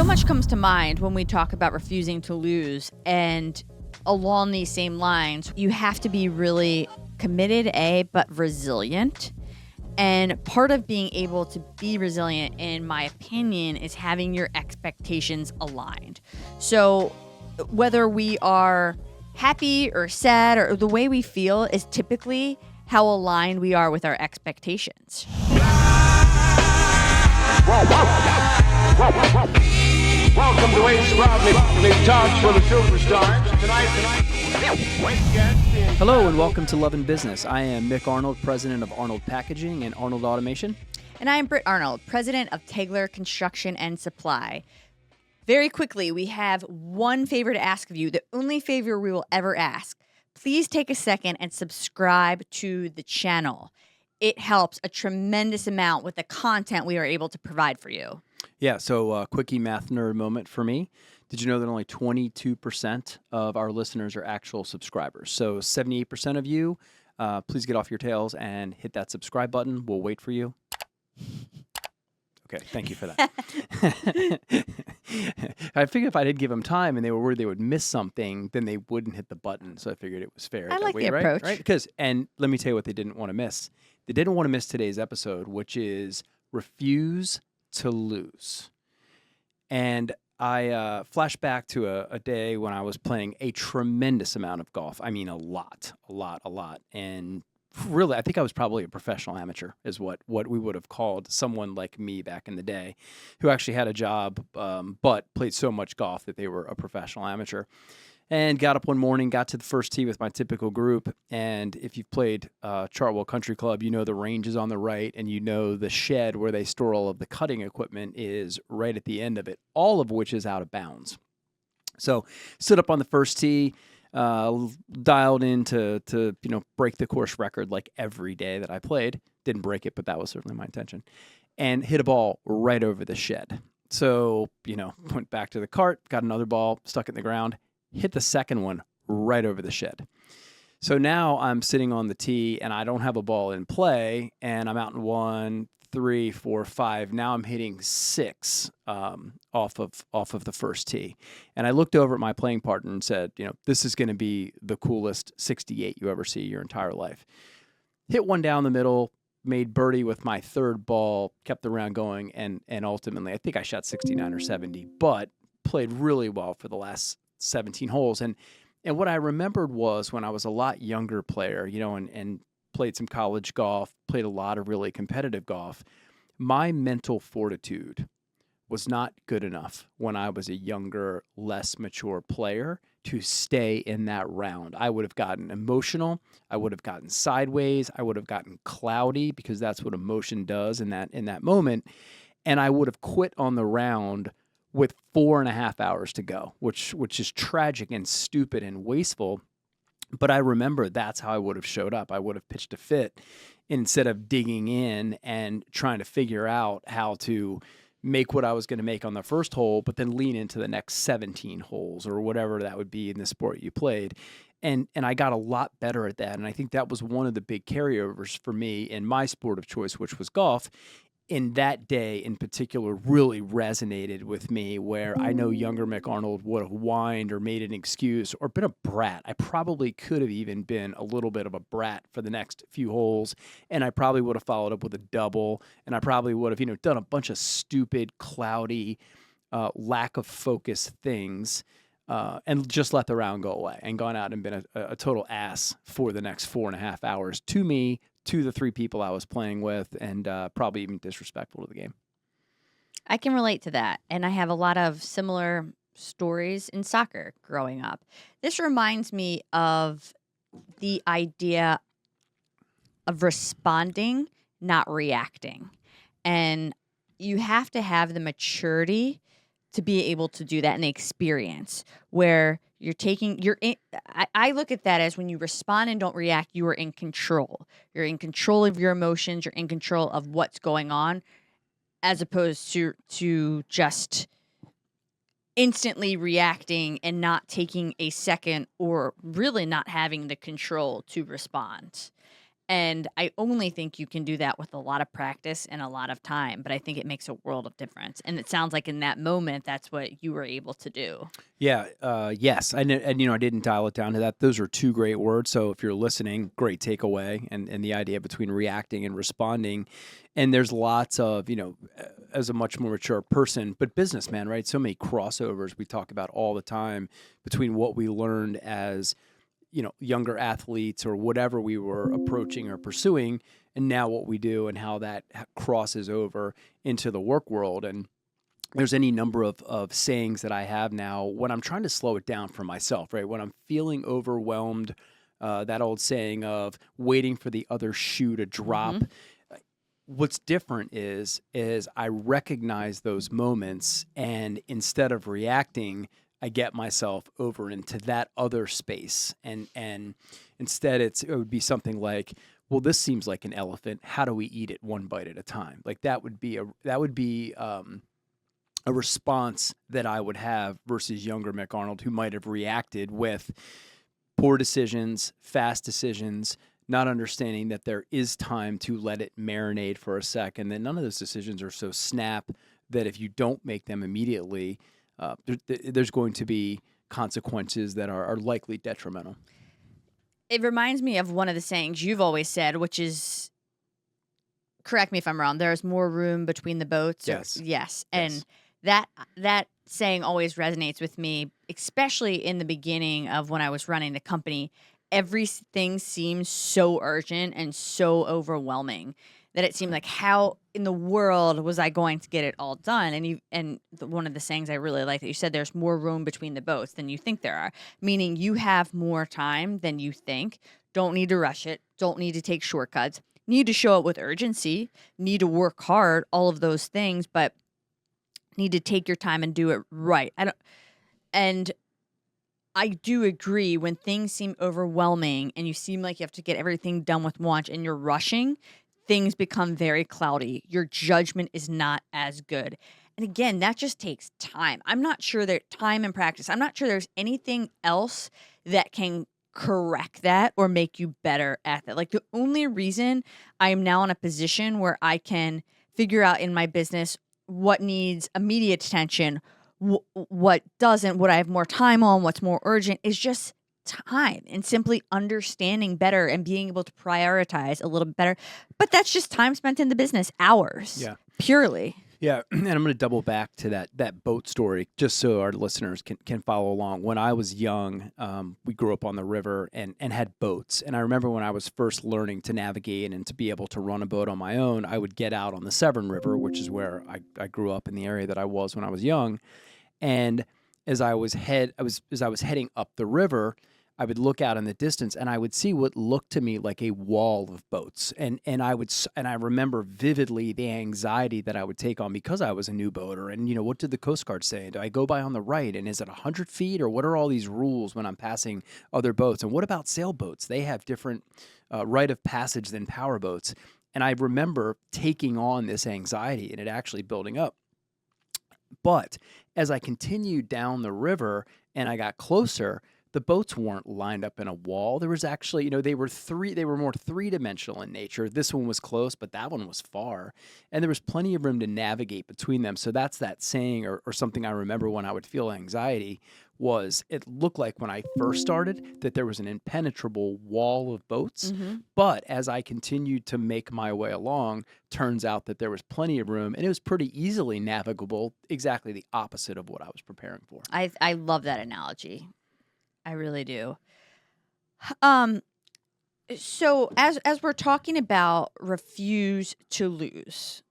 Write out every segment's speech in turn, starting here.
So much comes to mind when we talk about refusing to lose, and along these same lines, you have to be really committed, but resilient. And part of being able to be resilient, in my opinion, is having your expectations aligned. So whether we are happy or sad, or the way we feel is typically how aligned we are with our expectations. Welcome to Ace Proudly Talks for the Superstars. Tonight, Hello and welcome to Love and Business. I am Mick Arnold, president of Arnold Packaging and Arnold Automation. And I am Britt Arnold, president of Tegler Construction and Supply. Very quickly, we have one favor to ask of you, the only favor we will ever ask. Please take a second and subscribe to the channel. It helps a tremendous amount with the content we are able to provide for you. Yeah, so quickie math nerd moment for me. Did you know that only 22% of our listeners are actual subscribers? So 78% of you, please get off your tails and hit that subscribe button. We'll wait for you. Okay, thank you for that. I figured if I did give them time and they were worried they would miss something, then they wouldn't hit the button. So I figured it was fair. I like the right? approach. Right? Because, and let me tell you what they didn't want to miss. They didn't want to miss today's episode, which is refuse to lose. And I flash back to a day when I was playing a tremendous amount of golf. I mean, a lot. And really, I think I was probably a professional amateur is what we would have called someone like me back in the day who actually had a job, but played so much golf that they were a professional amateur. And got up one morning, got to the first tee with my typical group. And if you've played Chartwell Country Club, you know the range is on the right, and you know the shed where they store all of the cutting equipment is right at the end of it, all of which is out of bounds. So stood up on the first tee, dialed in to break the course record like every day that I played. Didn't break it, but that was certainly my intention. And hit a ball right over the shed. So, went back to the cart, got another ball, stuck it in the ground, hit the second one right over the shed. So now I'm sitting on the tee and I don't have a ball in play, and I'm out in 1, 3, 4, 5. Now I'm hitting 6 off of the first tee. And I looked over at my playing partner and said, this is going to be the coolest 68 you ever see your entire life. Hit one down the middle, made birdie with my third ball, kept the round going, and ultimately I think I shot 69 or 70, but played really well for the last 17 holes. And what I remembered was when I was a lot younger player, and played some college golf, played a lot of really competitive golf, my mental fortitude was not good enough when I was a younger, less mature player to stay in that round. I would have gotten emotional. I would have gotten sideways. I would have gotten cloudy, because that's what emotion does in that moment. And I would have quit on the round with 4.5 hours to go, which is tragic and stupid and wasteful. But I remember that's how I would have showed up. I would have pitched a fit instead of digging in and trying to figure out how to make what I was going to make on the first hole, but then lean into the next 17 holes or whatever that would be in the sport you played. And I got a lot better at that. And I think that was one of the big carryovers for me in my sport of choice, which was golf. In that day in particular really resonated with me, where I know younger Mick Arnold would have whined or made an excuse or been a brat. I probably could have even been a little bit of a brat for the next few holes, and I probably would have followed up with a double, and I probably would have, done a bunch of stupid, cloudy, lack of focus things, and just let the round go away and gone out and been a total ass for the next 4.5 hours to me, to the 3 people I was playing with, and probably even disrespectful to the game. I can relate to that. And I have a lot of similar stories in soccer growing up. This reminds me of the idea of responding, not reacting. And you have to have the maturity to be able to do that, and the experience where I look at that as when you respond and don't react, you are in control. You're in control of your emotions. You're in control of what's going on, as opposed to just instantly reacting and not taking a second, or really not having the control to respond. And I only think you can do that with a lot of practice and a lot of time, but I think it makes a world of difference. And it sounds like in that moment, that's what you were able to do. Yeah. Yes. And I didn't dial it down to that. Those are two great words. So if you're listening, great takeaway. And the idea between reacting and responding. And there's lots of, as a much more mature person, but businessman, right? So many crossovers we talk about all the time between what we learned as, younger athletes or whatever we were approaching or pursuing, and now what we do and how that crosses over into the work world. And there's any number of sayings that I have now when I'm trying to slow it down for myself, right? When I'm feeling overwhelmed, that old saying of waiting for the other shoe to drop. What's different is I recognize those moments, and instead of reacting, I get myself over into that other space, and instead it would be something like, well, this seems like an elephant. How do we eat it one bite at a time? Like that would be a response that I would have versus younger Mick Arnold, who might have reacted with poor decisions, fast decisions, not understanding that there is time to let it marinate for a second. Then none of those decisions are so snap that if you don't make them immediately, there's going to be consequences that are likely detrimental. It reminds me of one of the sayings you've always said, which is, correct me if I'm wrong, there's more room between the boats. Yes. Yes. And that saying always resonates with me, especially in the beginning of when I was running the company. Everything seemed so urgent and so overwhelming that it seemed like, how in the world was I going to get it all done? And one of the sayings I really like that you said, there's more room between the boats than you think there are, meaning you have more time than you think. Don't need to rush it. Don't need to take shortcuts. Need to show it with urgency. Need to work hard. All of those things, but need to take your time and do it right. I do agree, when things seem overwhelming and you seem like you have to get everything done with once and you're rushing, things become very cloudy. Your judgment is not as good. And again, that just takes time. I'm not sure that time and practice, I'm not sure there's anything else that can correct that or make you better at that. Like, the only reason I am now in a position where I can figure out in my business what needs immediate attention, what doesn't, what I have more time on, what's more urgent, is just time and simply understanding better and being able to prioritize a little bit better. But that's just time spent in the business, hours. Yeah. Purely. Yeah, and I'm going to double back to that boat story just so our listeners can follow along. When I was young, we grew up on the river and had boats. And I remember when I was first learning to navigate and to be able to run a boat on my own, I would get out on the Severn River, which is where I grew up in the area that I was when I was young. And as I was heading up the river, I would look out in the distance and I would see what looked to me like a wall of boats. And I remember vividly the anxiety that I would take on because I was a new boater. And, what did the Coast Guard say? Do I go by on the right? And is it 100 feet? Or what are all these rules when I'm passing other boats? And what about sailboats? They have different rite of passage than power boats. And I remember taking on this anxiety and it actually building up. But as I continued down the river and I got closer, the boats weren't lined up in a wall. There was actually, they were more three-dimensional in nature. This one was close, but that one was far. And there was plenty of room to navigate between them. So that's that saying or something I remember when I would feel anxiety was, it looked like when I first started that there was an impenetrable wall of boats. Mm-hmm. But as I continued to make my way along, turns out that there was plenty of room and it was pretty easily navigable, exactly the opposite of what I was preparing for. I love that analogy. I really do. So as we're talking about refuse to lose.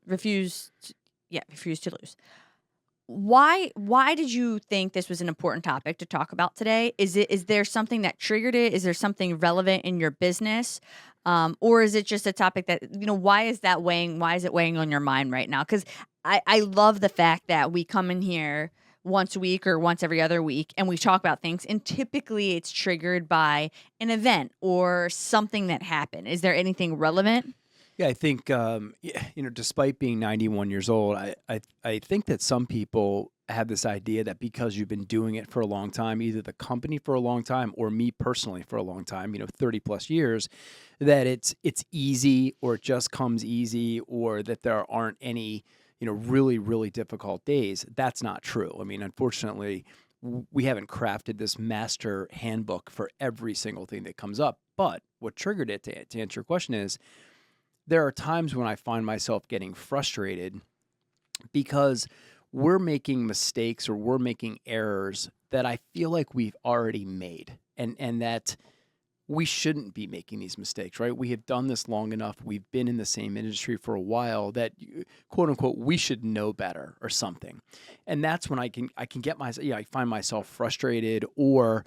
Why did you think this was an important topic to talk about today? Is there something that triggered it? Is there something relevant in your business? Or is it just a topic that, why is it weighing on your mind right now? Because I love the fact that we come in here once a week or once every other week and we talk about things, and typically it's triggered by an event or something that happened. Is there anything relevant? Yeah, I think, despite being 91 years old, I think that some people have this idea that because you've been doing it for a long time, either the company for a long time or me personally for a long time, 30 plus years, that it's easy or it just comes easy or that there aren't any, really, really difficult days. That's not true. I mean, unfortunately, we haven't crafted this master handbook for every single thing that comes up. But what triggered it, to answer your question, is there are times when I find myself getting frustrated because we're making mistakes or we're making errors that I feel like we've already made and that we shouldn't be making these mistakes, right? We have done this long enough. We've been in the same industry for a while that, quote unquote, we should know better or something. And that's when I can get myself, I find myself frustrated or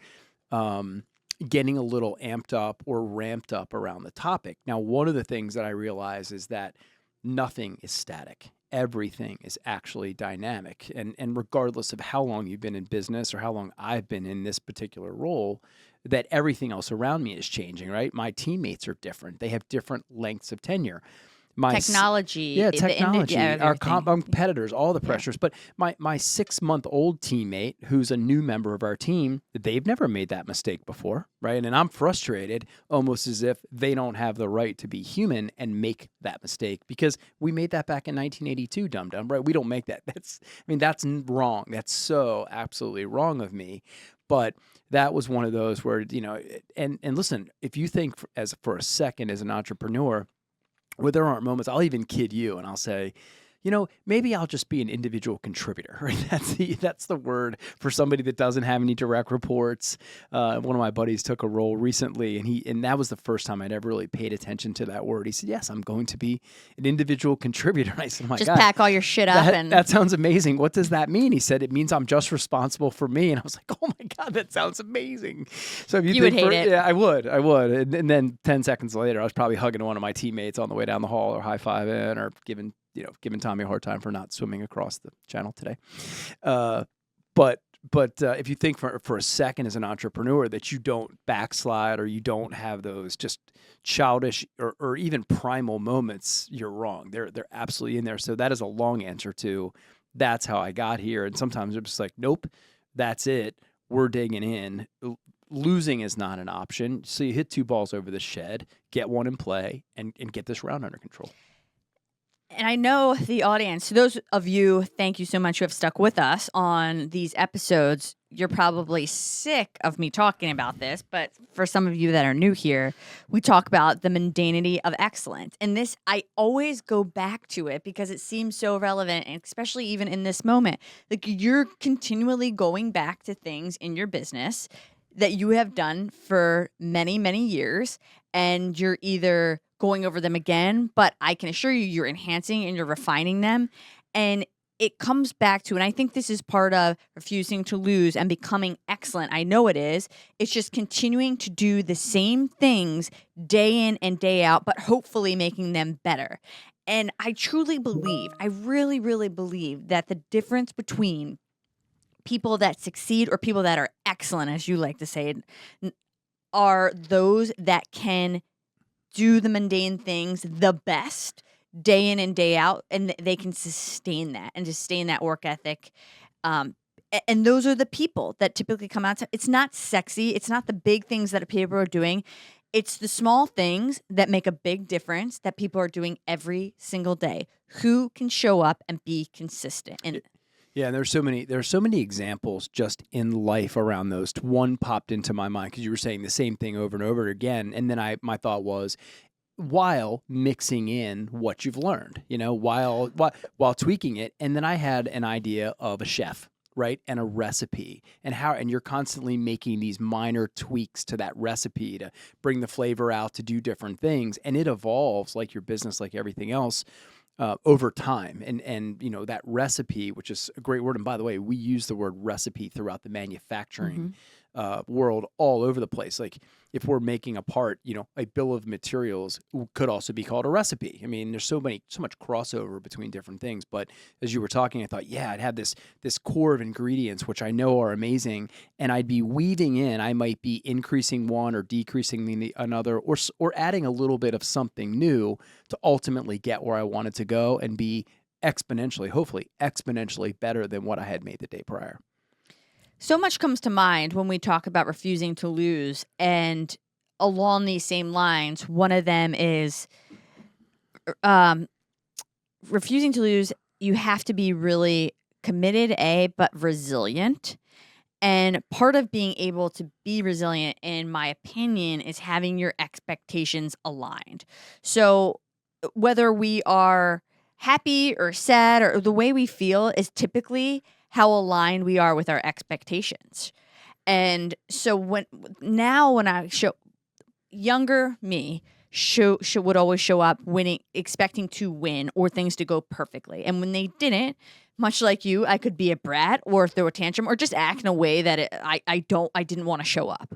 getting a little amped up or ramped up around the topic. Now, one of the things that I realize is that nothing is static. Everything is actually dynamic. And regardless of how long you've been in business or how long I've been in this particular role, that everything else around me is changing, right? My teammates are different. They have different lengths of tenure. Technology. Technology. Our everything. competitors, all the pressures. But my 6-month-old teammate, who's a new member of our team, they've never made that mistake before, right? And I'm frustrated, almost as if they don't have the right to be human and make that mistake because we made that back in 1982, dum-dum, right? We don't make that. That's wrong. That's so absolutely wrong of me. But that was one of those where, and listen, if you think for a second as an entrepreneur, where there aren't moments, I'll even kid you and I'll say, maybe I'll just be an individual contributor, right? That's the word for somebody that doesn't have any direct reports. One of my buddies took a role recently and that was the first time I'd ever really paid attention to that word. He said, yes, I'm going to be an individual contributor. And I said, oh my God. Just pack all your shit up. That sounds amazing. What does that mean? He said, it means I'm just responsible for me. And I was like, oh my God, that sounds amazing. So if you would hate it. Yeah, I would. And then 10 seconds later, I was probably hugging one of my teammates on the way down the hall or high-fiving or giving Tommy a hard time for not swimming across the channel today. But if you think for a second as an entrepreneur that you don't backslide or you don't have those just childish or even primal moments, you're wrong. They're absolutely in there. So that is a long answer to that's how I got here. And sometimes I'm just like, nope, that's it. We're digging in. Losing is not an option. So you hit 2 balls over the shed, get one in play, and get this round under control. And I know the audience, those of you, thank you so much, who have stuck with us on these episodes. You're probably sick of me talking about this, but for some of you that are new here, we talk about the mundanity of excellence. And this, I always go back to it because it seems so relevant, and especially even in this moment. Like, you're continually going back to things in your business that you have done for many, many years, and you're either going over them again, but I can assure you, you're enhancing and you're refining them. And it comes back to, and I think this is part of refusing to lose and becoming excellent. I know it is. It's just continuing to do the same things day in and day out, but hopefully making them better. And I truly believe, I really, really believe that the difference between people that succeed or people that are excellent, as you like to say, are those that can do the mundane things the best day in and day out, and they can sustain that work ethic. And those are the people that typically come out. It's not sexy. It's not the big things that people are doing. It's the small things that make a big difference that people are doing every single day. Who can show up and be consistent? And yeah, and there's so many examples just in life around those. One popped into my mind because you were saying the same thing over and over again, and then my thought was, while mixing in what you've learned, while tweaking it, and then I had an idea of a chef, right, and a recipe, and you're constantly making these minor tweaks to that recipe to bring the flavor out, to do different things, and it evolves like your business, like everything else. Over time. And that recipe, which is a great word. And by the way, we use the word recipe throughout the manufacturing world all over the place. Like if we're making a part, a bill of materials could also be called a recipe. I mean, there's so much crossover between different things. But as you were talking, I thought, I'd have this core of ingredients, which I know are amazing. And I'd be weaving in, I might be increasing one or decreasing another, or adding a little bit of something new to ultimately get where I wanted to go and be exponentially, hopefully exponentially better than what I had made the day prior. So much comes to mind when we talk about refusing to lose. And along these same lines, one of them is refusing to lose. You have to be really committed, but resilient. And part of being able to be resilient, in my opinion, is having your expectations aligned. So whether we are happy or sad, or the way we feel is typically how aligned we are with our expectations. And so when I show younger me would always show up winning, expecting to win or things to go perfectly. And when they didn't, much like you, I could be a brat or throw a tantrum or just act in a way that I didn't want to show up.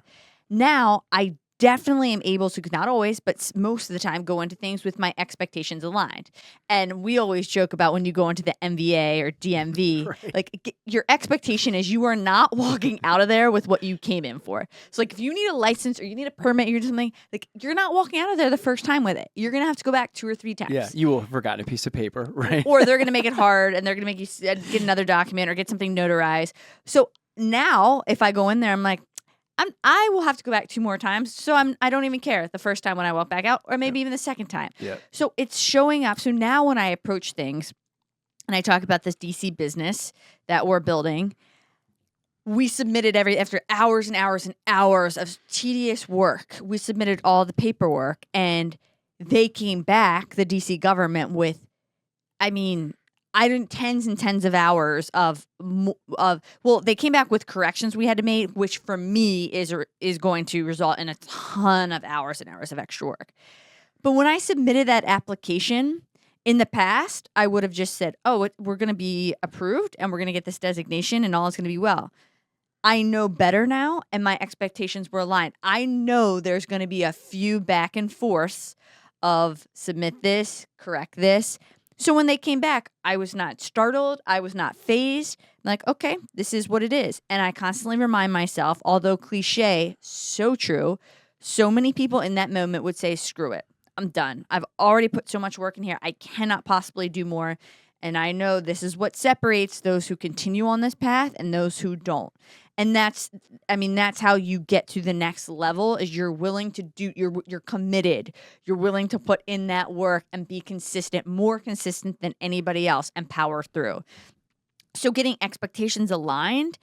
Now I definitely am able to, not always, but most of the time, go into things with my expectations aligned. And we always joke about when you go into the MVA or DMV, Right. like your expectation is you are not walking out of there with what you came in for. So like if you need a license or you need a permit, you're doing something, like you're not walking out of there the first time with it. You're going to have to go back 2 or 3 times. Yeah, you will have forgotten a piece of paper, right? Or they're going to make it hard and they're going to make you get another document or get something notarized. So now if I go in there, I'm like, I will have to go back 2 more times. So I don't even care the first time when I walk back out, or maybe even the second time. Yeah. So it's showing up. So now when I approach things and I talk about this DC business that we're building, we submitted after hours and hours and hours of tedious work, we submitted all the paperwork, and they came back, the DC government, with, tens and tens of hours they came back with corrections we had to make, which for me is going to result in a ton of hours and hours of extra work. But when I submitted that application in the past, I would have just said, oh, we're going to be approved and we're going to get this designation and all is going to be well. I know better now, and my expectations were aligned. I know there's going to be a few back and forths of submit this, correct this. So when they came back, I was not startled. I was not phased. I'm like, okay, this is what it is. And I constantly remind myself, although cliche, so true, so many people in that moment would say, screw it. I'm done. I've already put so much work in here. I cannot possibly do more. And I know this is what separates those who continue on this path and those who don't. And that's how you get to the next level, is you're willing to do, you're committed. You're willing to put in that work and be consistent, more consistent than anybody else, and power through. So getting expectations aligned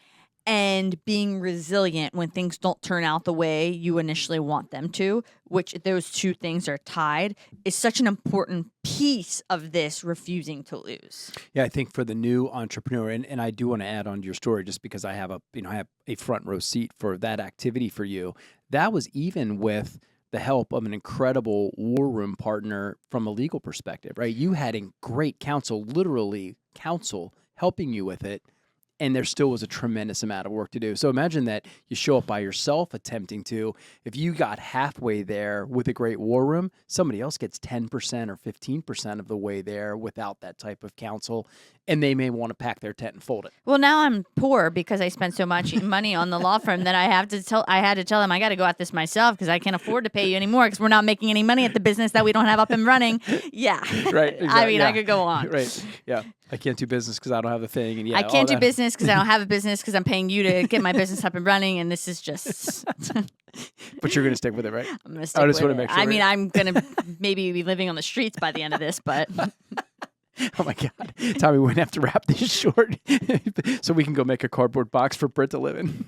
and being resilient when things don't turn out the way you initially want them to, which those 2 things are tied, is such an important piece of this refusing to lose. Yeah, I think for the new entrepreneur, and I do want to add on to your story just because I have a front row seat for that activity for you. That was even with the help of an incredible war room partner from a legal perspective, right? You had great counsel, literally counsel, helping you with it. And there still was a tremendous amount of work to do. So imagine that you show up by yourself attempting to. If you got halfway there with a great war room, somebody else gets 10% or 15% of the way there without that type of counsel, and they may want to pack their tent and fold it. Well, now I'm poor because I spent so much money on the law firm that I had to tell them I got to go at this myself because I can't afford to pay you anymore because we're not making any money at the business that we don't have up and running. Yeah. Right. Exactly. I could go on. Right. Yeah. I can't do business because I don't have a thing. And yeah, I can't do business because I don't have a business because I'm paying you to get my business up and running, and this is just. But you're going to stick with it, right? I'm going to stick with it. I just want to make sure. I'm going to maybe be living on the streets by the end of this, but. Oh my God, Tommy, we're gonna have to wrap this short so we can go make a cardboard box for Britt to live in.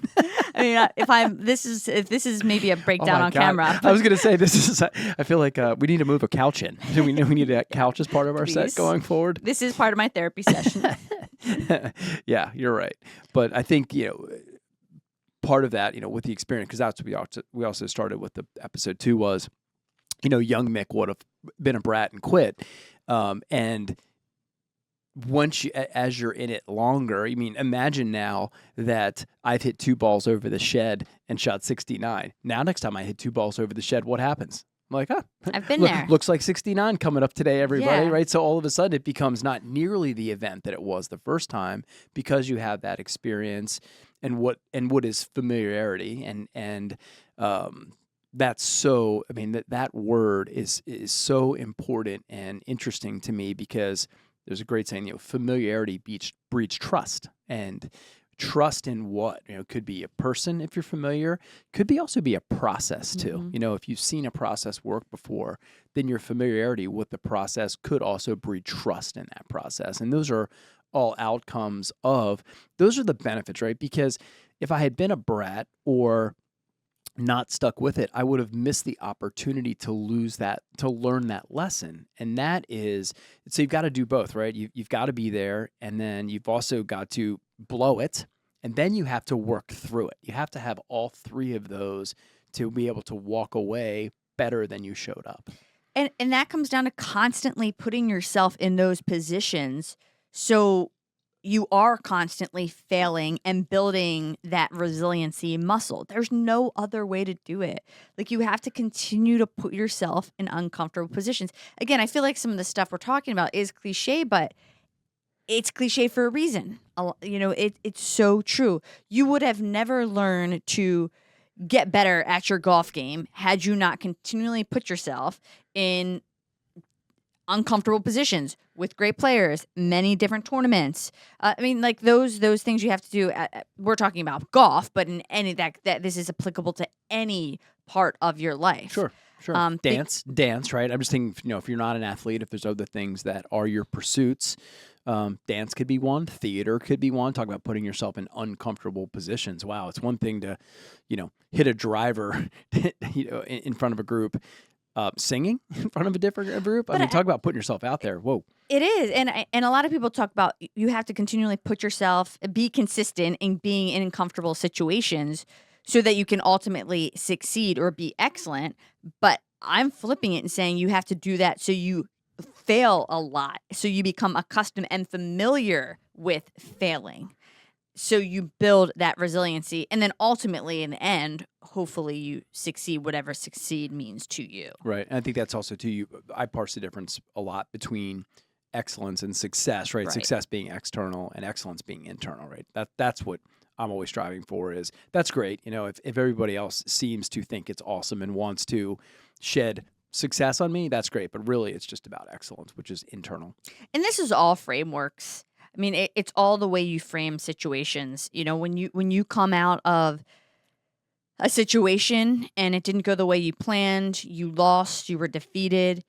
If this is maybe a breakdown on camera. I was gonna say this is. I feel like we need to move a couch in. Do we know we need a couch as part of our set going forward? This is part of my therapy session. Yeah, you're right. But I think part of that, with the experience, because that's what we also started with the episode 2 was, young Mick would have been a brat and quit, and once as you're in it longer, imagine now that I've hit 2 balls over the shed and shot 69. Now, next time I hit 2 balls over the shed, what happens? I'm like, I've been there. Looks like 69 coming up today, everybody, right? So all of a sudden it becomes not nearly the event that it was the first time because you have that experience and what is familiarity and that's so. That word is so important and interesting to me because there's a great saying, familiarity breeds trust. And trust in what? Could be a person if you're familiar, could be also be a process too. If you've seen a process work before, then your familiarity with the process could also breed trust in that process. And those are all outcomes those are the benefits, right? Because if I had been a brat or not stuck with it, I would have missed the opportunity to learn that lesson. And that is, so you've got to do both, right? You've got to be there, and then you've also got to blow it, and then you have to work through it. You have to have all three of those to be able to walk away better than you showed up. And that comes down to constantly putting yourself in those positions so you are constantly failing and building that resiliency muscle. There's no other way to do it. Like, you have to continue to put yourself in uncomfortable positions. Again, I feel like some of the stuff we're talking about is cliche, but it's cliche for a reason. It's so true. You would have never learned to get better at your golf game had you not continually put yourself in uncomfortable positions with great players, many different tournaments. Like those things you have to do. We're talking about golf, but in any that this is applicable to any part of your life. Sure. Dance, right? I'm just thinking, if you're not an athlete, if there's other things that are your pursuits, dance could be one, theater could be one. Talk about putting yourself in uncomfortable positions. Wow, it's one thing to, hit a driver, in front of a group. Singing in front of a different group. Talk about putting yourself out there. Whoa. It is. And a lot of people talk about you have to continually be consistent in being in uncomfortable situations so that you can ultimately succeed or be excellent. But I'm flipping it and saying you have to do that so you fail a lot, so you become accustomed and familiar with failing. So you build that resiliency, and then ultimately in the end, hopefully you succeed, whatever succeed means to you. Right. And I think that's also I parse the difference a lot between excellence and success, right? Success being external and excellence being internal, right? That's what I'm always striving for. That's great. If everybody else seems to think it's awesome and wants to shed success on me, that's great. But really it's just about excellence, which is internal. And this is all frameworks. It's all the way you frame situations. When you come out of a situation and it didn't go the way you planned, you lost, you were defeated,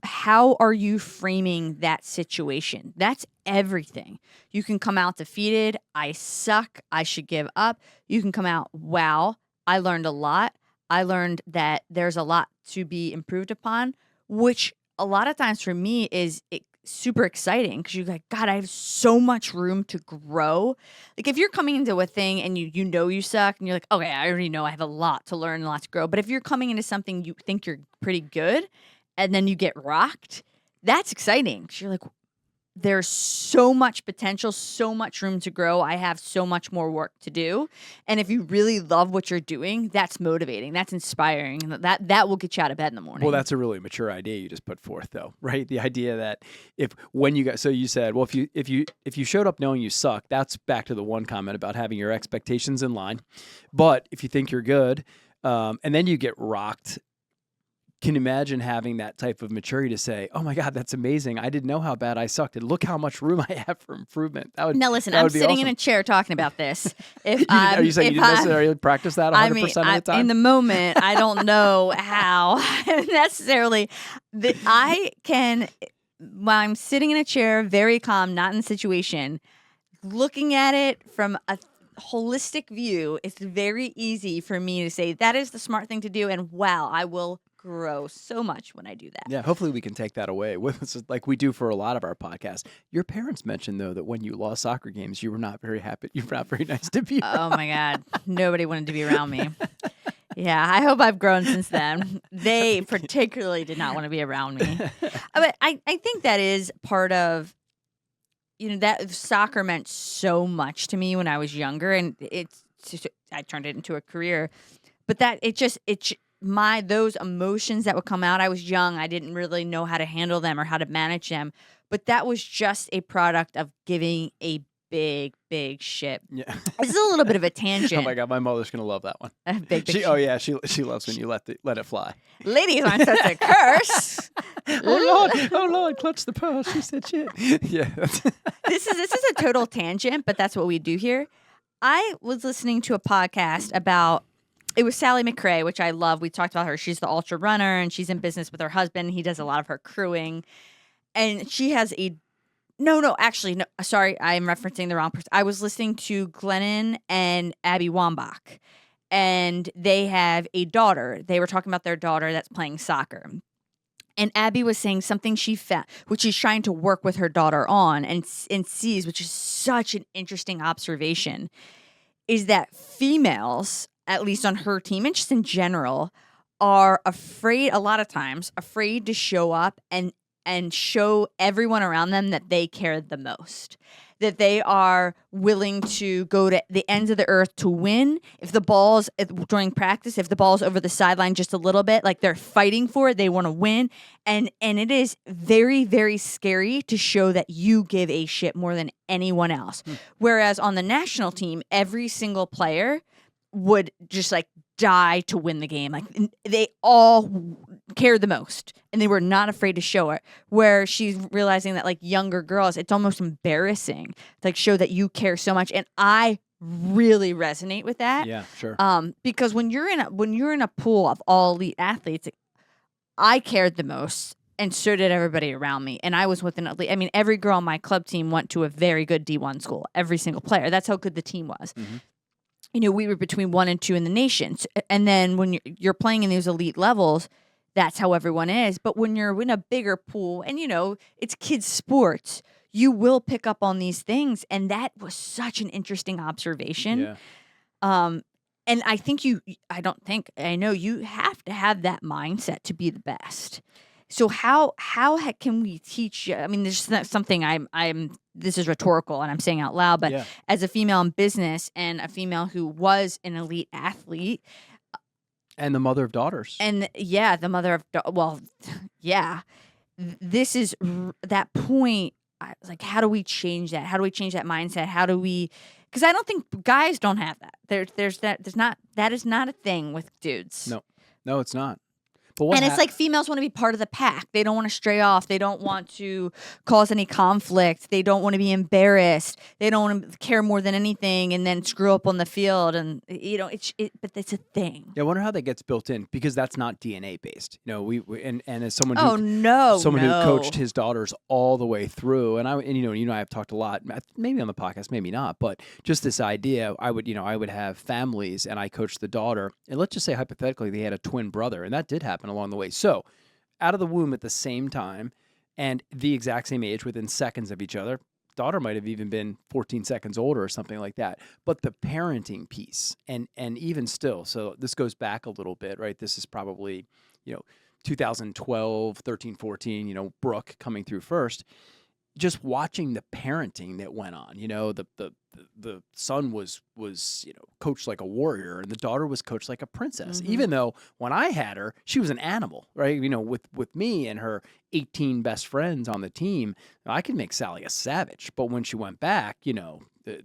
how are you framing that situation? That's everything. You can come out defeated, I suck, I should give up. You can come out, wow, I learned a lot. I learned that there's a lot to be improved upon, which a lot of times for me is super exciting because you're like, God, I have so much room to grow. Like, if you're coming into a thing and you suck and you're like, okay, I already know I have a lot to learn and a lot to grow. But if you're coming into something you think you're pretty good and then you get rocked, that's exciting because you're like, there's so much potential, so much room to grow. I have so much more work to do. And if you really love what you're doing, that's motivating. That's inspiring. That will get you out of bed in the morning. Well, that's a really mature idea you just put forth, though, right? The idea that so you said, well, if you showed up knowing you suck, that's back to the one comment about having your expectations in line. But if you think you're good, and then you get rocked, can imagine having that type of maturity to say, "Oh my God, that's amazing! I didn't know how bad I sucked, and look how much room I have for improvement." Now, listen, I'm sitting in a chair talking about this. Are you saying you didn't necessarily practice that 100% of the time? In the moment, I don't know how necessarily. I can, while I'm sitting in a chair, very calm, not in the situation, looking at it from a holistic view, it's very easy for me to say that is the smart thing to do, and wow, I will grow so much when I do that. Yeah, hopefully we can take that away with us like we do for a lot of our podcasts. Your parents mentioned, though, that when you lost soccer games, you were not very happy. You were not very nice to be around. Oh, my God. Nobody wanted to be around me. Yeah, I hope I've grown since then. They particularly did not want to be around me. But I think that is part of, that soccer meant so much to me when I was younger, and I turned it into a career. But that those emotions that would come out, I was young. I didn't really know how to handle them or how to manage them. But that was just a product of giving a big, big shit. Yeah. This is a little bit of a tangent. Oh my God, my mother's gonna love that one. Big, big She, shit. oh yeah, she loves when you let it fly. Ladies aren't supposed to curse. Oh Lord, clutch the purse. She said shit. Yeah. This is a total tangent, but that's what we do here. I was listening to a podcast about, it was Sally McRae, which I love. We talked about her. She's the ultra runner, and she's in business with her husband. He does a lot of her crewing, and she has a no. Sorry, I'm referencing the wrong person. I was listening to Glennon and Abby Wambach, and they have a daughter. They were talking about their daughter that's playing soccer. And Abby was saying something she found, which she's trying to work with her daughter on and sees, which is such an interesting observation, is that females, at least on her team and just in general, are afraid, a lot of times, afraid to show up and show everyone around them that they care the most. That they are willing to go to the ends of the earth to win. If the ball's during practice, if the ball's over the sideline just a little bit, like they're fighting for it, they want to win. And it is very, very scary to show that you give a shit more than anyone else. Whereas on the national team, every single player would just like die to win the game. Like they all cared the most and they were not afraid to show it. Where she's realizing that like younger girls, it's almost embarrassing to like show that you care so much. And I really resonate with that. Yeah, sure. Because when you're in a pool of all elite athletes, I cared the most. And so did everybody around me. And I was with an elite. I mean, every girl on my club team went to a very good D1 school. Every single player. That's how good the team was. Mm-hmm. You know, we were between 1 and 2 in the nation. And then when you're playing in those elite levels, that's how everyone is. But when you're in a bigger pool and, you know, it's kids' sports, you will pick up on these things. And that was such an interesting observation. Yeah. And I know you have to have that mindset to be the best. So how can we teach you? I mean, this is not something this is rhetorical and I'm saying out loud, but as a female in business and a female who was an elite athlete. And the mother of daughters. And the mother of, this is that point. Like, how do we change that? How do we change that mindset? How do we, because I don't think guys don't have that. That is not a thing with dudes. No, it's not. And it's like females want to be part of the pack. They don't want to stray off. They don't want to cause any conflict. They don't want to be embarrassed. They don't want to care more than anything and then screw up on the field. And, you know, but it's a thing. Yeah, I wonder how that gets built in because that's not DNA based. You know, we and as someone who coached his daughters all the way through, and you and I have talked a lot, maybe on the podcast, maybe not, but just this idea. I would have families, and I coached the daughter, and let's just say hypothetically they had a twin brother, and that did happen along the way. So, out of the womb at the same time and the exact same age within seconds of each other. Daughter might have even been 14 seconds older or something like that. But the parenting piece and even still, so this goes back a little bit, right? This is probably, 2012, 13, 14, Brooke coming through first. Just watching the parenting that went on, the son was coached like a warrior and the daughter was coached like a princess. Mm-hmm. Even though when I had her, she was an animal, right? With me and her 18 best friends on the team, I could make Sally a savage. But when she went back,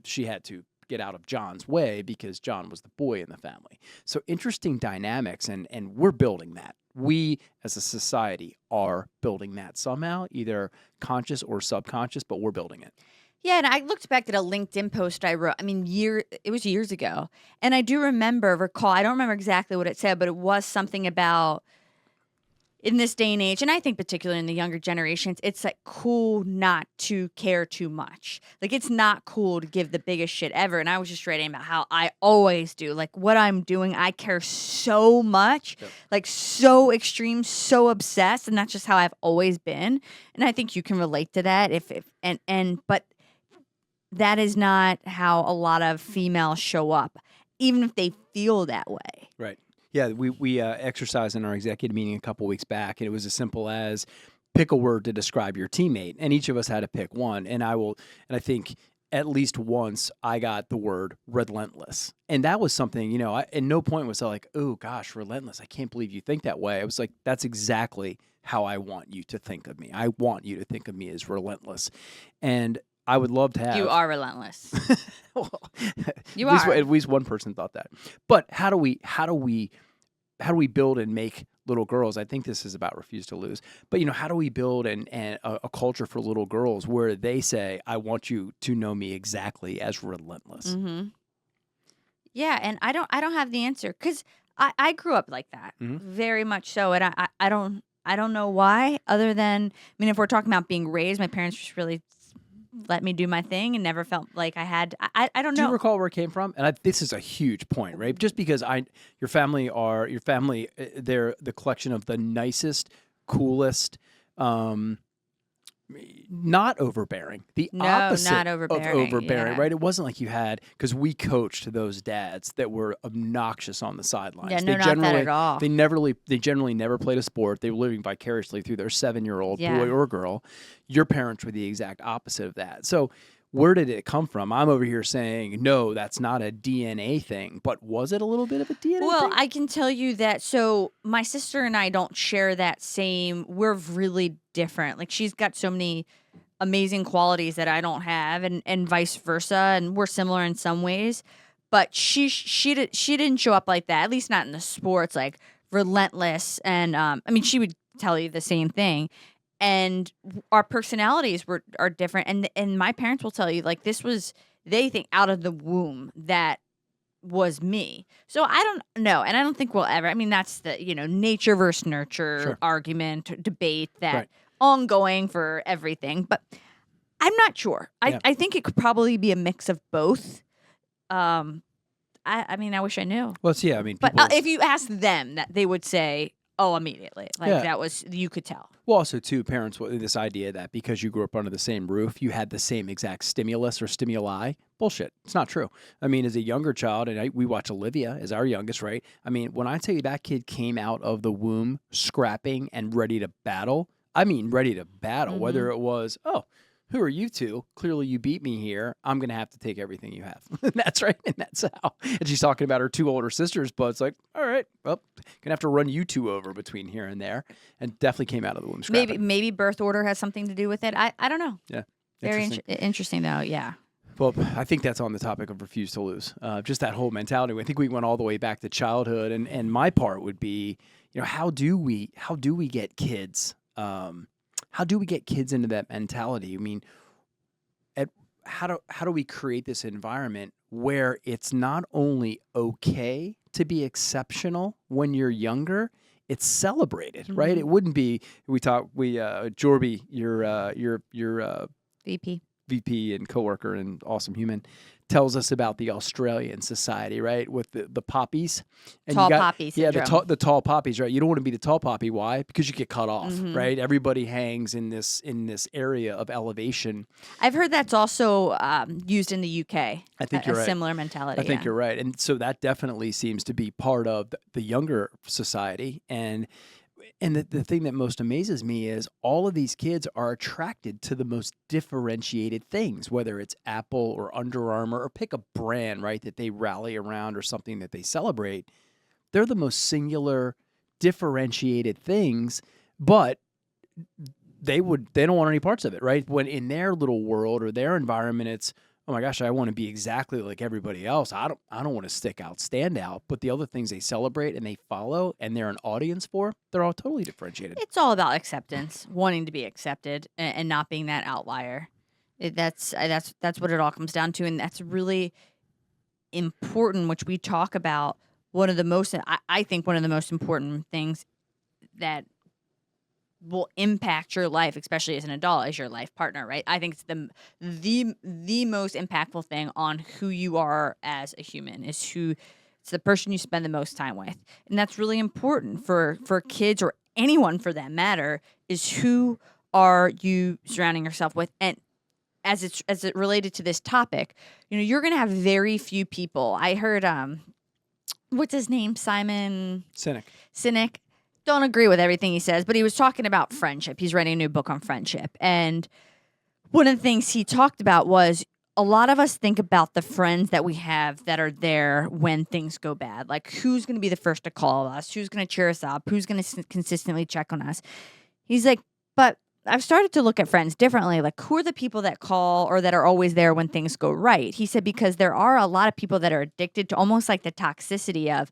she had to get out of John's way because John was the boy in the family. So interesting dynamics, and we're building that. We, as a society, are building that somehow, either conscious or subconscious, but we're building it. Yeah, and I looked back at a LinkedIn post I wrote. I mean, it was years ago. And I do recall, I don't remember exactly what it said, but it was something about in this day and age, and I think particularly in the younger generations, it's like cool not to care too much. Like it's not cool to give the biggest shit ever. And I was just writing about how I always do. Like what I'm doing, I care so much, like so extreme, so obsessed, and that's just how I've always been. And I think you can relate to that. But that is not how a lot of females show up, even if they feel that way. Right. Yeah, we exercised in our executive meeting a couple weeks back, and it was as simple as pick a word to describe your teammate, and each of us had to pick one. And I think at least once I got the word relentless, and that was something at no point was I like, oh gosh, relentless. I can't believe you think that way. I was like, that's exactly how I want you to think of me. I want you to think of me as relentless, and I would love to have. You are relentless. Well, You at are. At least one person thought that. But how do we build and make little girls? I think this is about refuse to lose. But how do we build a culture for little girls where they say, "I want you to know me exactly as relentless." Mm-hmm. Yeah, and I don't have the answer because I grew up like that, very much so, and I don't know why. Other than if we're talking about being raised, my parents just really let me do my thing and never felt like I had. I don't know. Do you recall where it came from? And this is a huge point, right? Just because your family, they're the collection of the nicest, coolest, not overbearing. The opposite not of overbearing, overbearing, yeah. right? It wasn't like you had, because we coached those dads that were obnoxious on the sidelines. Yeah, not that at all. They generally never played a sport. They were living vicariously through their 7-year-old boy or girl. Your parents were the exact opposite of that. So where did it come from? I'm over here saying, no, that's not a DNA thing. But was it a little bit of a DNA thing? Well, I can tell you that. So my sister and I don't share that same. We're really different. Like, she's got so many amazing qualities that I don't have, and vice versa. And we're similar in some ways. But she didn't show up like that. At least not in the sports, like relentless. And she would tell you the same thing. And our personalities are different. And my parents will tell you, like, they think out of the womb that was me. So I don't know. And I don't think we'll ever, that's the, nature versus nurture argument, debate that ongoing for everything. But I'm not sure. I think it could probably be a mix of both. I wish I knew. Well, yeah, but if you ask them, that they would say, oh, immediately. That was, you could tell. Well, also, too, parents, this idea that because you grew up under the same roof, you had the same exact stimulus or stimuli. Bullshit. It's not true. As a younger child, and we watch Olivia as our youngest, right? When I tell you that kid came out of the womb scrapping and ready to battle, ready to battle, whether it was, who are you two? Clearly you beat me here. I'm going to have to take everything you have. That's right. And that's how. And she's talking about her 2 older sisters, but it's like, all right, well, going to have to run you 2 over between here and there. And definitely came out of the womb scrapping. Maybe birth order has something to do with it. I don't know. Yeah. Very interesting though. Yeah. Well, I think that's on the topic of refuse to lose. Just that whole mentality. I think we went all the way back to childhood. And my part would be, how do we get kids how do we get kids into that mentality? How do we create this environment where it's not only okay to be exceptional when you're younger, it's celebrated, right? It wouldn't be. Jorby, your VP and coworker and awesome human, tells us about the Australian society, right? With the poppies. And poppy yeah, syndrome. the tall poppies, right? You don't want to be the tall poppy. Why? Because you get cut off, right? Everybody hangs in this area of elevation. I've heard that's also used in the UK. I think you're right. Similar mentality. I think you're right. And so that definitely seems to be part of the younger society. And the thing that most amazes me is all of these kids are attracted to the most differentiated things, whether it's Apple or Under Armour, or pick a brand, right, that they rally around or something that they celebrate. They're the most singular, differentiated things, but they don't want any parts of it, right? When in their little world or their environment, it's, oh my gosh, I want to be exactly like everybody else. I don't want to stand out. But the other things they celebrate and they follow and they're an audience for, they're all totally differentiated. It's all about acceptance, wanting to be accepted and not being that outlier. That's what it all comes down to, and that's really important, which we talk about. I think one of the most important things that will impact your life, especially as an adult, is your life partner, right? I think it's the most impactful thing on who you are as a human it's the person you spend the most time with. And that's really important for kids, or anyone for that matter, is who are you surrounding yourself with. And as it related to this topic, you're going to have very few people. I heard, what's his name? Simon Sinek. Don't agree with everything he says, but he was talking about friendship. He's writing a new book on friendship. And one of the things he talked about was a lot of us think about the friends that we have that are there when things go bad. Like, who's going to be the first to call us? Who's going to cheer us up? Who's going to consistently check on us? He's like, but I've started to look at friends differently. Like, who are the people that call or that are always there when things go right? He said, because there are a lot of people that are addicted to almost like the toxicity of,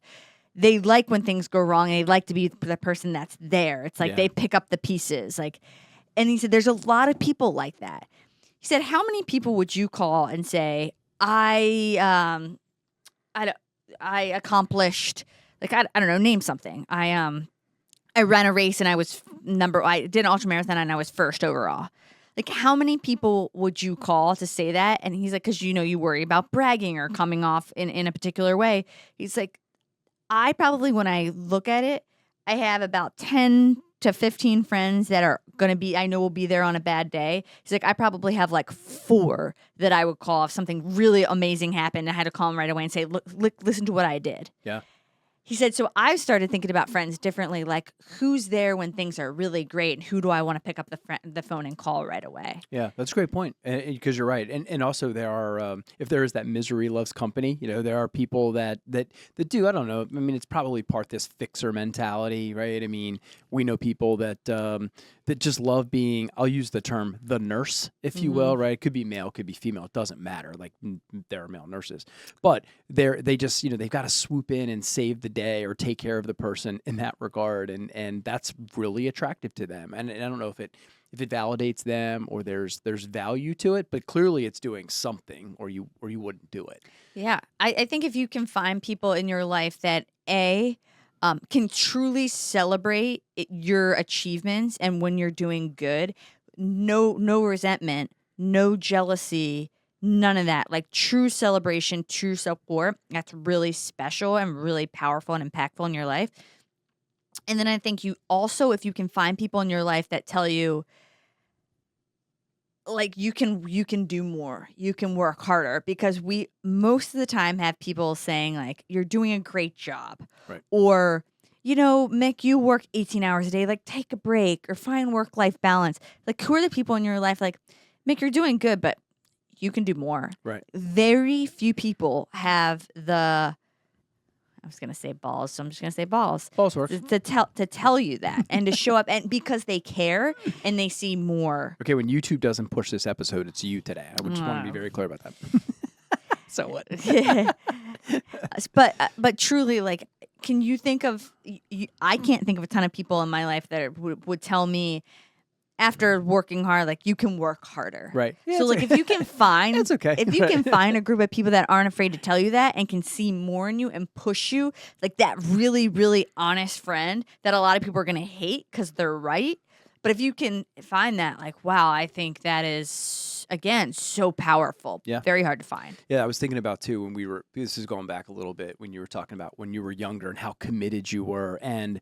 they like when things go wrong and they like to be the person that's there. It's like they pick up the pieces. Like, and he said, there's a lot of people like that. He said, how many people would you call and say, I accomplished, like, I don't know, name something. I ran a race and I did an ultramarathon and I was first overall. Like, how many people would you call to say that? And he's like, because, you worry about bragging or coming off in a particular way. He's like, I probably, when I look at it, I have about 10 to 15 friends that are going to be, I know will be there on a bad day. He's like, I probably have like 4 that I would call if something really amazing happened. I had to call them right away and say, look, listen to what I did. Yeah. He said, so I started thinking about friends differently, like who's there when things are really great and who do I want to pick up the phone and call right away? Yeah, that's a great point, because you're right. And also there are, if there is that misery loves company, there are people that do, I don't know, I mean, it's probably part this fixer mentality, right? I mean, we know people that just love being, I'll use the term, the nurse, if you will, right? It could be male, could be female, it doesn't matter. Like, there are male nurses. But they just, they've got to swoop in and save the day or take care of the person in that regard. And that's really attractive to them. And I don't know if it validates them or there's value to it, but clearly it's doing something or you wouldn't do it. Yeah. I think if you can find people in your life that can truly celebrate your achievements and when you're doing good, no resentment, no jealousy, none of that. Like, true celebration, true support. That's really special and really powerful and impactful in your life. And then I think you also, if you can find people in your life that tell you, like, you can do more, you can work harder, because we most of the time have people saying like, you're doing a great job, right? Or, Mick, you work 18 hours a day, like, take a break or find work-life balance. Like, who are the people in your life like, Mick, you're doing good, but you can do more. Right. Very few people have I was going to say balls, so I'm just going to say balls. Balls works. To tell you that and to show up, and because they care and they see more. Okay, when YouTube doesn't push this episode, it's you today. I would just want to be very clear about that. So what? But truly, like, can you think of? I can't think of a ton of people in my life that would tell me, after working hard, like, you can work harder. Right. Yeah, so, like, if you can find, that's okay. If you can find a group of people that aren't afraid to tell you that and can see more in you and push you, like that really, really honest friend that a lot of people are going to hate because they're right. But if you can find that, like, wow, I think that is, again, so powerful. Yeah. Very hard to find. Yeah, I was thinking about, too, when this is going back a little bit, when you were talking about when you were younger and how committed you were and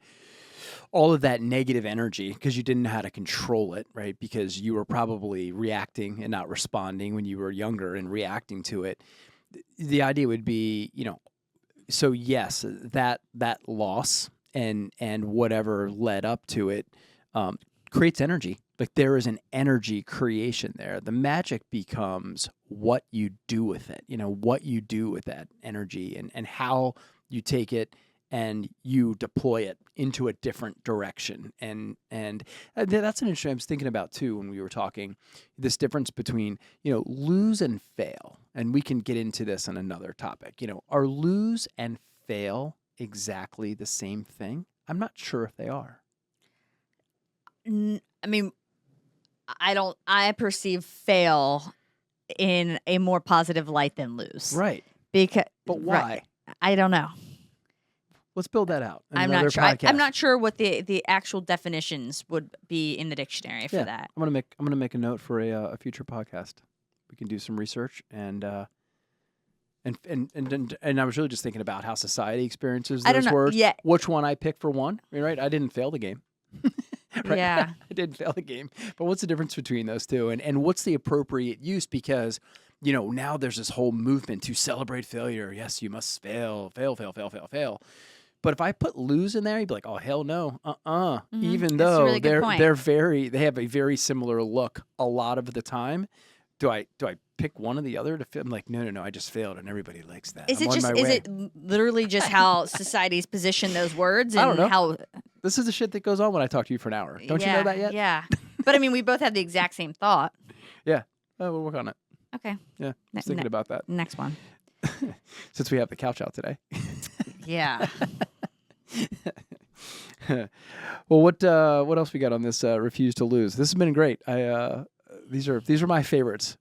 all of that negative energy, because you didn't know how to control it, right? Because you were probably reacting and not responding when you were younger and reacting to it. The idea would be, so yes, that loss and whatever led up to it creates energy. Like, there is an energy creation there. The magic becomes what you do with it, what you do with that energy and how you take it and you deploy it into a different direction. And that's an interesting, I was thinking about too, when we were talking, this difference between, lose and fail. And we can get into this on another topic. Are lose and fail exactly the same thing? I'm not sure if they are. I mean, I perceive fail in a more positive light than lose. Right. But why? Right, I don't know. Let's build that out. I'm not sure. I'm not sure what the actual definitions would be in the dictionary for that. I'm gonna make a note for a future podcast. We can do some research and I was really just thinking about how society experiences those words. Yeah. Which one I pick for one? Right. I didn't fail the game. Right? Yeah. I didn't fail the game. But what's the difference between those two? And what's the appropriate use? Because now there's this whole movement to celebrate failure. Yes, you must fail. But if I put lose in there, you'd be like, oh, hell no. Mm-hmm. Even That's though a really good point. they have a very similar look a lot of the time. Do I pick one or the other to fail? I'm like, no, I just failed and everybody likes that. Is it literally just how society's position those words? And I don't know. How this is the shit that goes on when I talk to you for an hour. Don't you know that yet? Yeah. But I mean, we both had the exact same thought. Yeah. We'll work on it. Okay. Yeah. I was thinking about that. Next one. Since we have the couch out today. Yeah. Well, what else we got on this refuse to lose? This has been great. These are my favorites.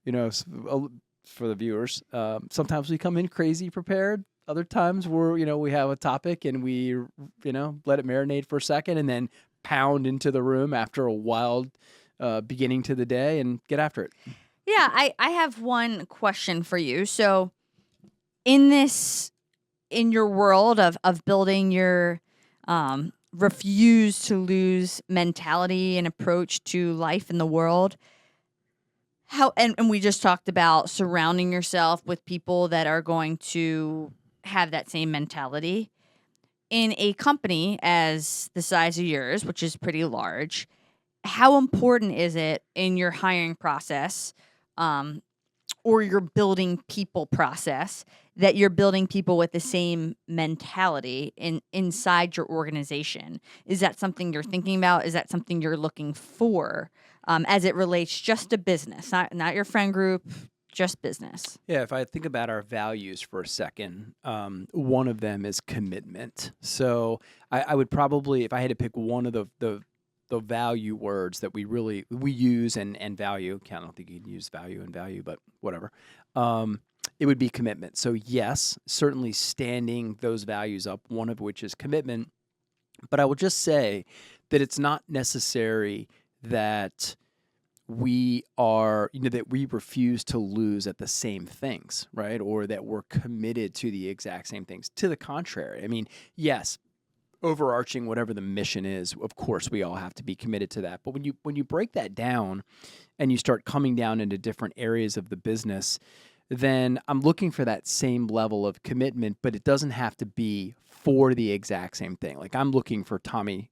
For the viewers. Sometimes we come in crazy prepared. Other times we have a topic and we let it marinate for a second and then pound into the room after a wild beginning to the day and get after it. Yeah, I have one question for you. So, in your world of building your refuse to lose mentality and approach to life in the world, and we just talked about surrounding yourself with people that are going to have that same mentality. In a company as the size of yours, which is pretty large, how important is it in your hiring process or your building people process that you're building people with the same mentality inside your organization? Is that something you're thinking about? Is that something you're looking for as it relates just to business, not your friend group, just business? Yeah, if I think about our values for a second, one of them is commitment. So I would probably, if I had to pick one of the value words that we use and value, I don't think you can use value and value, but whatever. It would be commitment. So yes, certainly standing those values up, one of which is commitment. But I will just say that it's not necessary that we are, that we refuse to lose at the same things, right? Or that we're committed to the exact same things. To the contrary, I mean, yes, overarching whatever the mission is, of course, we all have to be committed to that. But when you break that down and you start coming down into different areas of the business, then I'm looking for that same level of commitment, but it doesn't have to be for the exact same thing. Like I'm looking for Tommy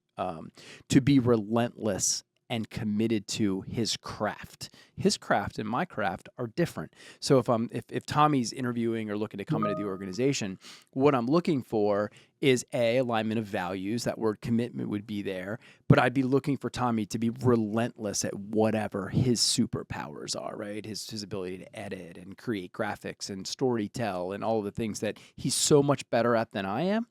to be relentless and committed to his craft. His craft and my craft are different. So if Tommy's interviewing or looking to come into the organization, what I'm looking for is alignment of values. That word commitment would be there, but I'd be looking for Tommy to be relentless at whatever his superpowers are, right? His ability to edit and create graphics and story tell and all the things that he's so much better at than I am.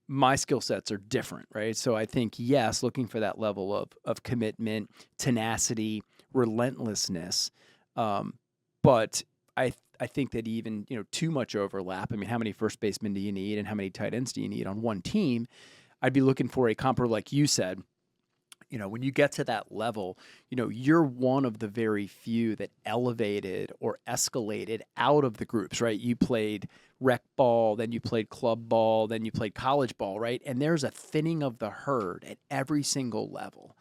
My skill sets are different, right? So I think, yes, looking for that level of commitment, tenacity, relentlessness. But I think that even, too much overlap. I mean, how many first basemen do you need and how many tight ends do you need on one team? I'd be looking for a comparable, like you said. When you get to that level, you're one of the very few that elevated or escalated out of the groups, right? You played rec ball, then you played club ball, then you played college ball, right? And there's a thinning of the herd at every single level.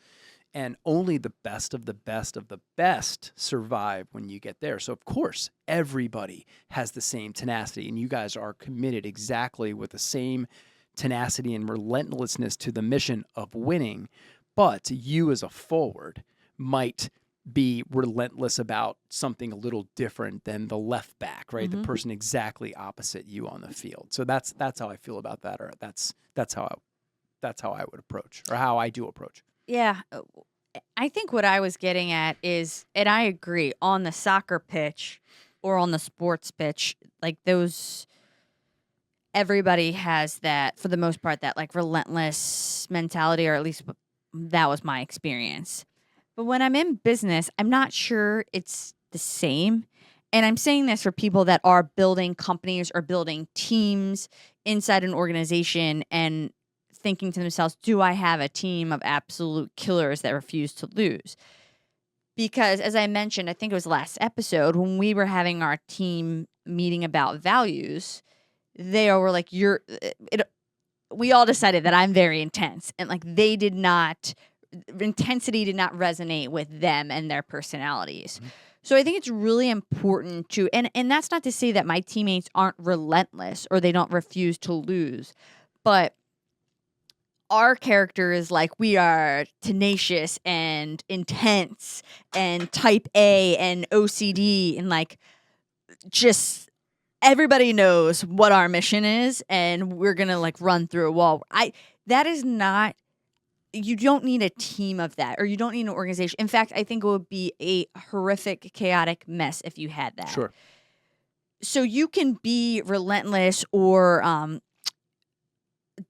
And only the best of the best of the best survive when you get there. So, of course, everybody has the same tenacity, and you guys are committed exactly with the same tenacity and relentlessness to the mission of winning. But you as a forward might be relentless about something a little different than the left back, right? Mm-hmm. The person exactly opposite you on the field. So that's how I feel about that, or that's how I would approach, or how I do approach. Yeah. I think what I was getting at is, and I agree, on the soccer pitch or on the sports pitch, like those, everybody has that, for the most part, that like relentless mentality, or at least that was my experience. But when I'm in business, I'm not sure it's the same. And I'm saying this for people that are building companies or building teams inside an organization and thinking to themselves, do I have a team of absolute killers that refuse to lose? Because as I mentioned, I think it was last episode, when we were having our team meeting about values, they all were like, we all decided that I'm very intense, and like intensity did not resonate with them and their personalities. Mm-hmm. So I think it's really important to, and that's not to say that my teammates aren't relentless or they don't refuse to lose, but our character is like, we are tenacious and intense and type A and OCD, and like just everybody knows what our mission is, and we're gonna like run through a wall. That is not you don't need a team of that, or you don't need an organization. In fact, I think it would be a horrific, chaotic mess if you had that. Sure. So you can be relentless or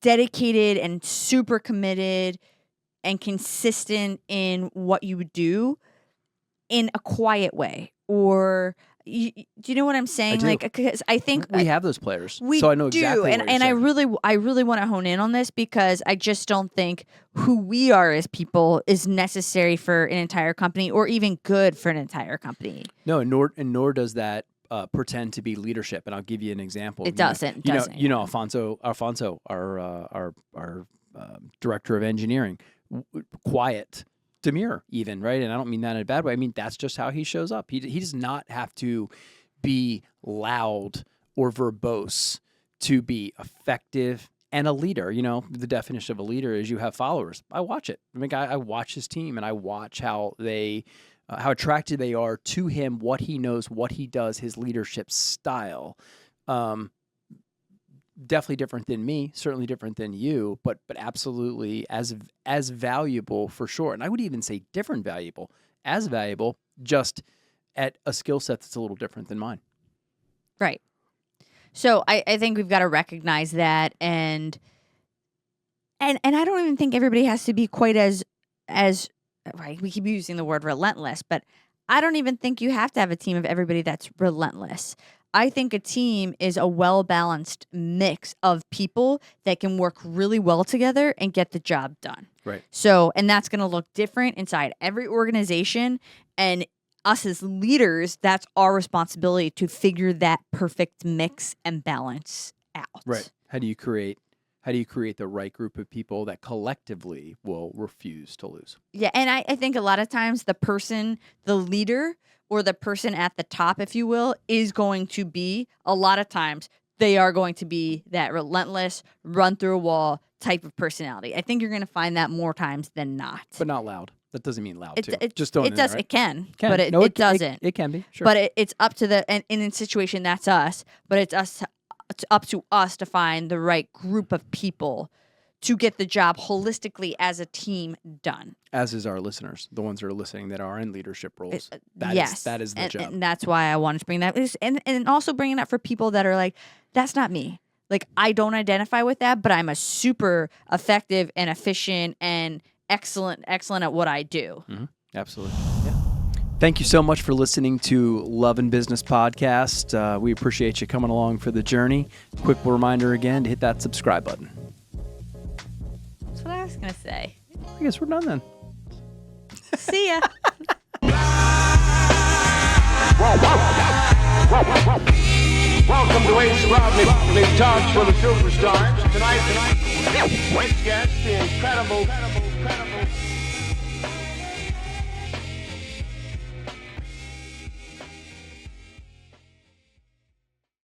dedicated and super committed and consistent in what you do in a quiet way, or do you know what I'm saying? do. Like, because I think We have those players, we so I know do, exactly and what you're and saying. I really want to hone in on this, because I just don't think who we are as people is necessary for an entire company, or even good for an entire company. No, nor does that pretend to be leadership. And I'll give you an example. It doesn't. You know, Alfonso, our director of engineering, quiet, demure, even, right? And I don't mean that in a bad way. I mean, that's just how he shows up. He does not have to be loud or verbose to be effective and a leader. You know, the definition of a leader is you have followers. I watch it. I mean, I watch his team, and I watch how they, how attracted they are to him, what he knows, what he does, his leadership style. Definitely different than me, certainly different than you, but absolutely as valuable for sure. And I would even say as valuable, just at a skill set that's a little different than mine. Right. So I think we've got to recognize that, and I don't even think everybody has to be quite as right. We keep using the word relentless, but I don't even think you have to have a team of everybody that's relentless. I think a team is a well-balanced mix of people that can work really well together and get the job done. Right. So, and that's going to look different inside every organization, and us as leaders, that's our responsibility to figure that perfect mix and balance out. Right. How do you create the right group of people that collectively will refuse to lose? Yeah, and I think a lot of times the leader, or the person at the top, if you will, is going to be, a lot of times, they are going to be that relentless, run through a wall type of personality. I think you're going to find that more times than not. But not loud. That doesn't mean loud, too. It Just don't. It does. Right? It can, Can. but it doesn't. It can be. Sure. But it's up to the, and in a situation, that's us, but it's up to us to find the right group of people to get the job holistically as a team done. As is our listeners, the ones that are listening that are in leadership roles. Yes. That is the job. And that's why I wanted to bring that. And also bringing that for people that are like, that's not me. Like, I don't identify with that, but I'm a super effective and efficient and excellent at what I do. Mm-hmm. Absolutely. Yeah. Thank you so much for listening to Love and Business Podcast. We appreciate you coming along for the journey. Quick reminder again to hit that subscribe button. That's what I was going to say. I guess we're done then. See ya. Welcome to Ace Rodney Talks for the Superstars. Tonight, great guest, the incredible